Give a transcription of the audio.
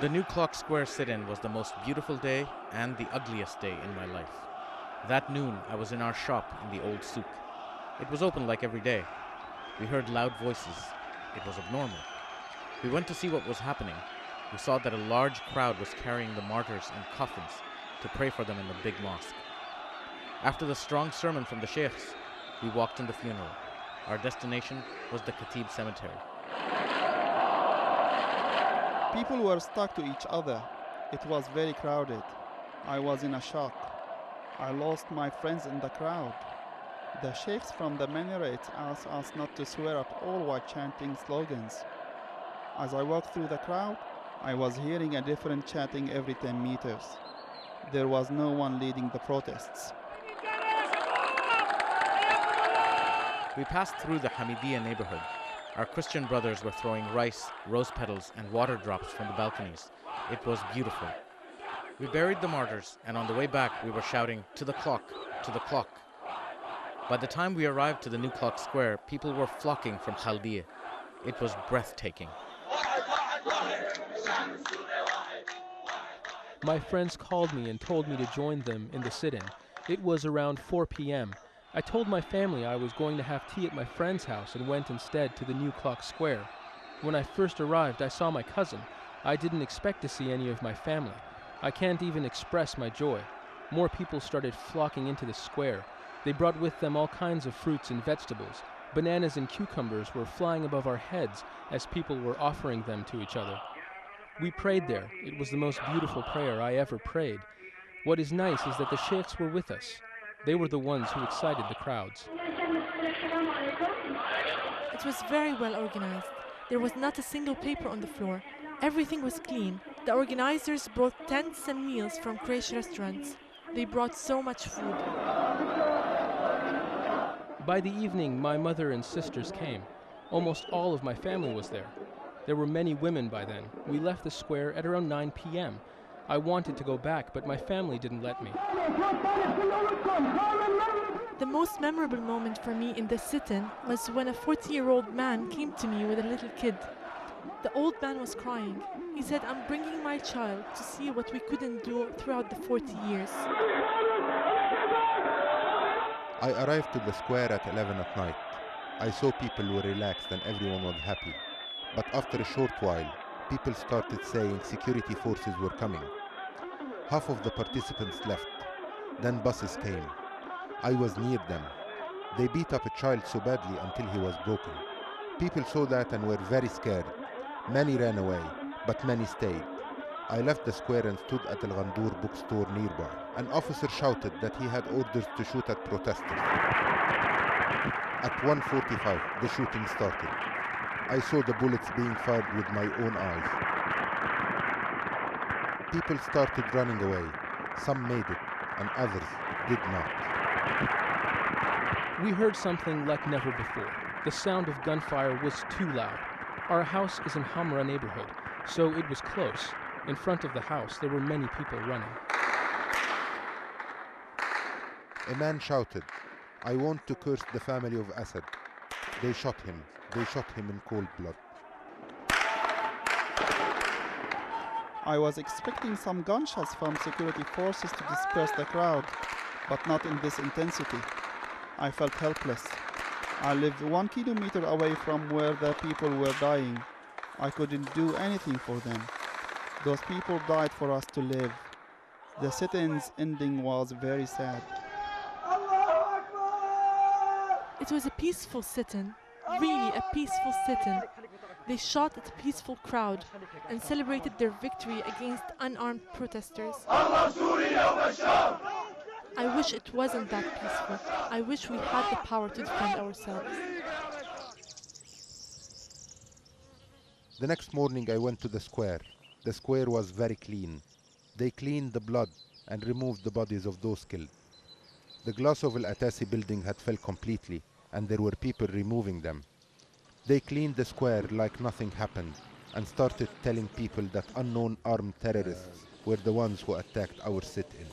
The New Clock Square sit-in was the most beautiful day and the ugliest day in my life. That noon, I was in our shop in the old souk. It was open like every day. We heard loud voices. It was abnormal. We went to see what was happening. We saw that a large crowd was carrying the martyrs in coffins to pray for them in the big mosque. After the strong sermon from the sheikhs, we walked in the funeral. Our destination was the Khatib cemetery. People were stuck to each other. It was very crowded. I was in a shock. I lost my friends in the crowd. The sheikhs from the minaret asked us not to swear at all while chanting slogans. As I walked through the crowd, I was hearing a different chanting every 10 meters. There was no one leading the protests. We passed through the Hamidiyya neighborhood. Our Christian brothers were throwing rice, rose petals, and water drops from the balconies. It was beautiful. We buried the martyrs, and on the way back, we were shouting, "To the clock, to the clock." By the time we arrived to the New Clock Square, people were flocking from Khaldiya. It was breathtaking. My friends called me and told me to join them in the sit-in. It was around 4 p.m. I told my family I was going to have tea at my friend's house and went instead to the New Clock Square. When I first arrived, I saw my cousin. I didn't expect to see any of my family. I can't even express my joy. More people started flocking into the square. They brought with them all kinds of fruits and vegetables. Bananas and cucumbers were flying above our heads as people were offering them to each other. We prayed there. It was the most beautiful prayer I ever prayed. What is nice is that the sheikhs were with us. They were the ones who excited the crowds. It was very well organized. There was not a single paper on the floor. Everything was clean. The organizers brought tents and meals from Quraysh restaurants. They brought so much food. By the evening, my mother and sisters came. Almost all of my family was there. There were many women by then. We left the square at around 9 p.m. I wanted to go back, but my family didn't let me. The most memorable moment for me in the sit-in was when a 40-year-old man came to me with a little kid. The old man was crying. He said, "I'm bringing my child to see what we couldn't do throughout the 40 years. I arrived to the square at 11 at night. I saw people were relaxed and everyone was happy. But after a short while, people started saying security forces were coming. Half of the participants left. Then buses came. I was near them. They beat up a child so badly until he was broken. People saw that and were very scared. Many ran away, but many stayed. I left the square and stood at Al Ghandour bookstore nearby. An officer shouted that he had orders to shoot at protesters. At 1:45, the shooting started. I saw the bullets being fired with my own eyes. People started running away. Some made it, and others did not. We heard something like never before. The sound of gunfire was too loud. Our house is in Hamra neighborhood, so it was close. In front of the house, there were many people running. A man shouted, "I want to curse the family of Assad." They shot him. They shot him in cold blood. I was expecting some gunshots from security forces to disperse the crowd, but not in this intensity. I felt helpless. I lived 1 kilometer away from where the people were dying. I couldn't do anything for them. Those people died for us to live. The sit-in's ending was very sad. It was a peaceful sit-in, really a peaceful sit-in. They shot at a peaceful crowd and celebrated their victory against unarmed protesters. I wish it wasn't that peaceful. I wish we had the power to defend ourselves. The next morning I went to the square. The square was very clean. They cleaned the blood and removed the bodies of those killed. The glass of Al-Atasi building had fell completely, and there were people removing them. They cleaned the square like nothing happened and started telling people that unknown armed terrorists were the ones who attacked our sit-in.